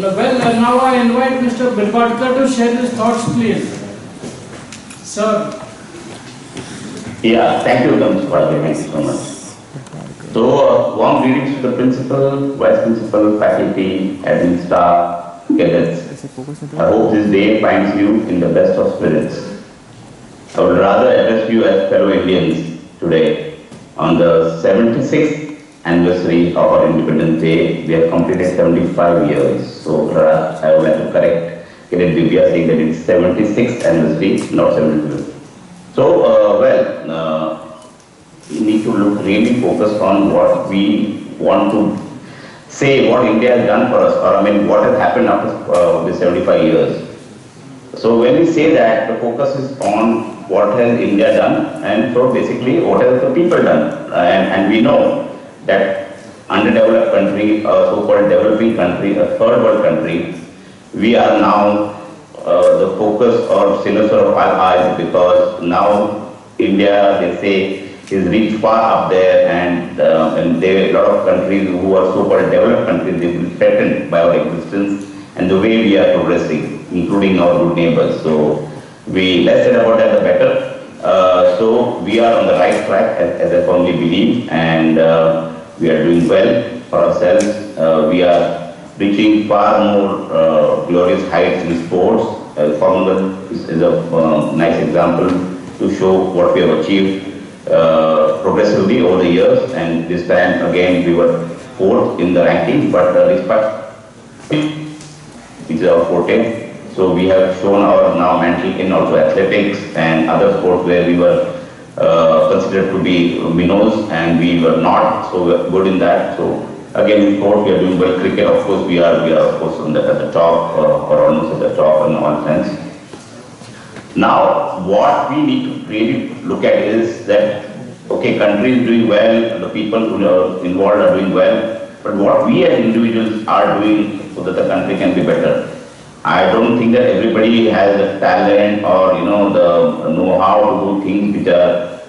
Well, now I invite Mr. Bilpatkar to share his thoughts, please. Sir. Yeah, thank you, Mr. Padre. Thank you so much. So, warm greetings to the principal, vice principal, faculty, admin staff, cadets. I hope this day finds you in the best of spirits. I would rather address you as fellow Indians today on the 76th anniversary of our Independence Day. We have completed 75 years. So, I would like to correct Cadet Divya saying that it's 76th anniversary, not 75th. So, we need to look really focused on what we want to say, what India has done for us, or I mean, what has happened after the 75 years. So when we say that, the focus is on what has India done, and so basically what has the people done. And we know that underdeveloped country, a so-called developing country, a third world country, we are now the focus or cylinder of our eyes, because now India, they say, is reached far up there, and there are a lot of countries who are so-called developed countries, they will be threatened by our existence and the way we are progressing, including our good neighbors. So we less said about that, the better. So we are on the right track, as I firmly believe, and we are doing well for ourselves. We are reaching far more glorious heights in sports. Formula is a nice example to show what we have achieved progressively over the years, and this time again we were 4th in the ranking, but despite which is our forte. So we have shown our now mantle in also athletics and other sports where we were considered to be minnows, and we were not so good in that. So again in sport we are doing well. Cricket, of course, we are of course at the top, or almost at the top in all sense. Now what we need to really look at is that, okay, country is doing well, the people who are involved are doing well, but what we as individuals are doing so that the country can be better. I don't think that everybody has the talent or the know-how to do things which are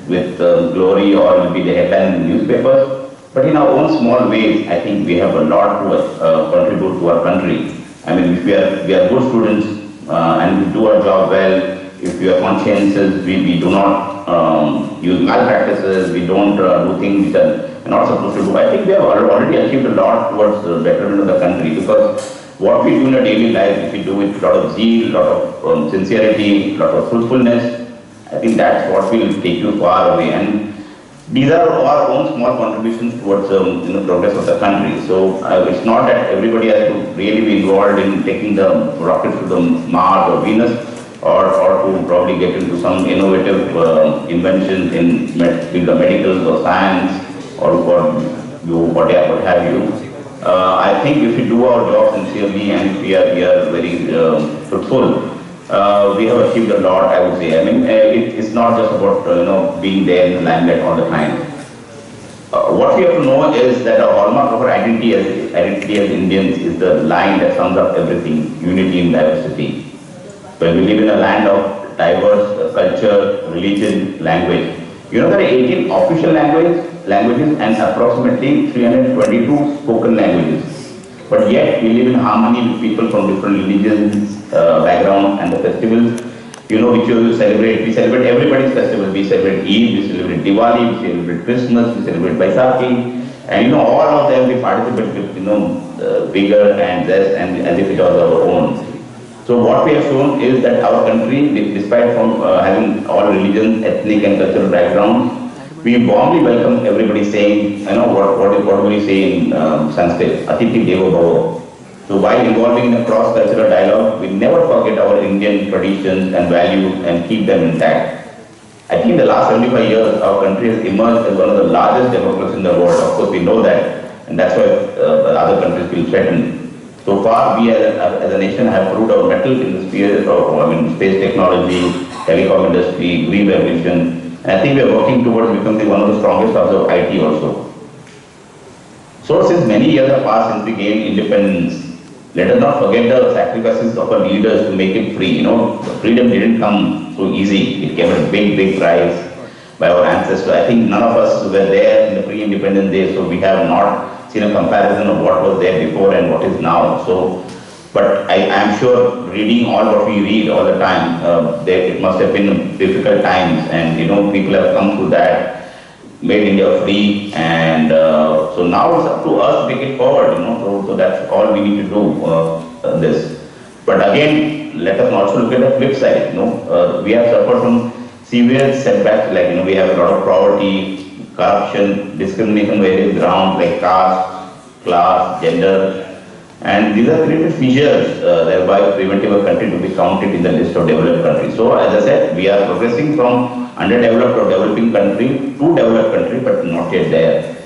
with glory or will be the headline in the newspapers, but in our own small ways, I think we have a lot to contribute to our country. I mean, if we are good students, and we do our job well, if we are conscientious, we do not use malpractices, we don't do things which are not supposed to do. I think we have already achieved a lot towards the betterment of the country, because what we do in our daily life, if we do with a lot of zeal, a lot of sincerity, a lot of truthfulness, I think that's what will take you far away. And these are our own small contributions towards the progress of the country. So it's not that everybody has to really be involved in taking the rockets to the Mars or Venus, or to probably get into some innovative inventions in field of medicals or science or what have you. I think if we do our job sincerely and we are very truthful, we have achieved a lot, I would say. I mean, it's not just about being there in the limelight all the time. What we have to know is that a hallmark of our identity as Indians is the line that sums up everything: unity in diversity. When we live in a land of diverse culture, religion, language, there are 18 official languages and approximately 322 spoken languages. But yet we live in harmony with people from different religions, background, and the festivals, which you celebrate. We celebrate everybody's festival. We celebrate Eid, we celebrate Diwali, we celebrate Christmas, we celebrate Baisakhi, and all of them we participate with vigor and zest and as if it was our own. So what we have shown is that our country, despite from having all religions, ethnic and cultural backgrounds, we warmly welcome everybody saying, what do we say in Sanskrit, Atithi Devo Bhava. So while involving in a cross-cultural dialogue, we never forget our Indian traditions and values and keep them intact. I think in the last 75 years, our country has emerged as one of the largest democracies in the world. Of course, we know that, and that's why other countries feel threatened. So far, we as a nation have proved our mettle in the sphere of space technology, telecom industry, green revolution. And I think we are working towards becoming one of the strongest hubs of IT also. So since many years have passed since we gained independence, let us not forget the sacrifices of our leaders to make it free. Freedom didn't come so easy. It came at a big, big price by our ancestors. I think none of us were there in the pre-independence days, so we have not seen a comparison of what was there before and what is now. So, but I am sure reading all what we read all the time, it must have been difficult times, and people have come through that, made India free, and so now it's up to us to take it forward. So that's all we need to do. This, but again, let us also look at the flip side. We have suffered from severe setbacks, like we have a lot of poverty, corruption, discrimination on various grounds like caste, class, gender. And these are created fissures, thereby preventing a country to be counted in the list of developed countries. So, as I said, we are progressing from underdeveloped or developing country to developed country, but not yet there.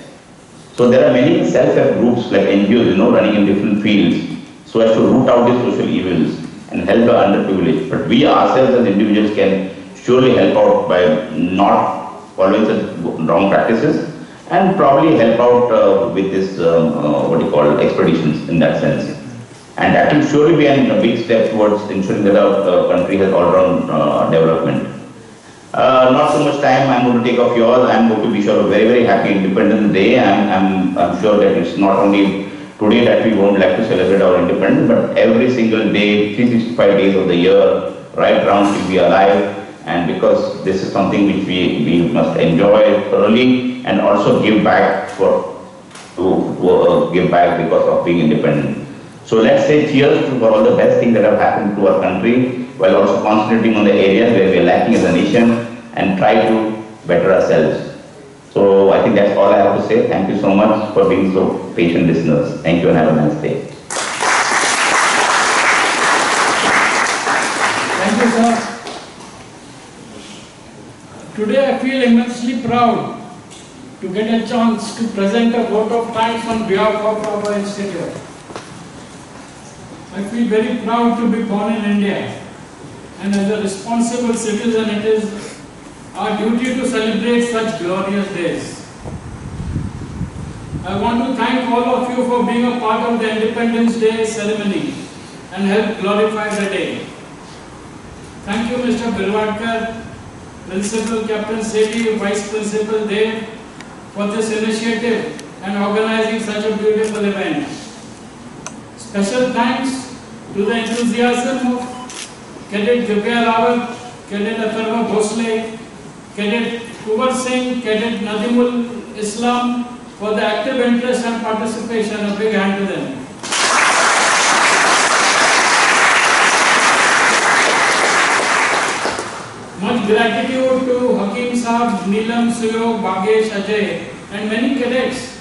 So, there are many self-help groups like NGOs, running in different fields, so as to root out these social evils and help the underprivileged. But we ourselves as individuals can surely help out by not following such wrong practices, and probably help out with this, expeditions in that sense. And that will surely be a big step towards ensuring that our country has all-round development. Not so much time I'm going to take of yours. I'm going to wish you a very, very happy Independence Day. I'm sure that it's not only today that we won't like to celebrate our independence, but every single day, 365 days of the year, right round till we are alive. And because this is something which we must enjoy thoroughly and also give back give back because of being independent. So let's say cheers for all the best things that have happened to our country, while also concentrating on the areas where we are lacking as a nation and try to better ourselves. So I think that's all I have to say. Thank you so much for being so patient listeners. Thank you and have a nice day. Thank you, sir. Today I feel immensely proud to get a chance to present a vote of thanks on behalf of our institute. I feel very proud to be born in India, and as a responsible citizen it is our duty to celebrate such glorious days. I want to thank all of you for being a part of the Independence Day ceremony and help glorify the day. Thank you Mr. Bilwadkar, Principal Captain Sethi, Vice Principal Dev, for this initiative and organizing such a beautiful event. Special thanks to the enthusiasm of Cadet Divya Rawat, Cadet Atharva Bhosle, Cadet Kuwar Singh, Cadet Nadimul Islam for the active interest and participation. A big hand to them. Much gratitude to Hakim Saab, Neelam, Suyog, Bhagesh, Ajay and many cadets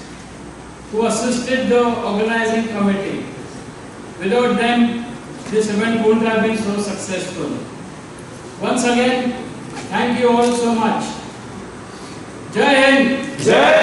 who assisted the organizing committee. Without them, this event wouldn't have been so successful. Once again, thank you all so much. Jai Hind! Jai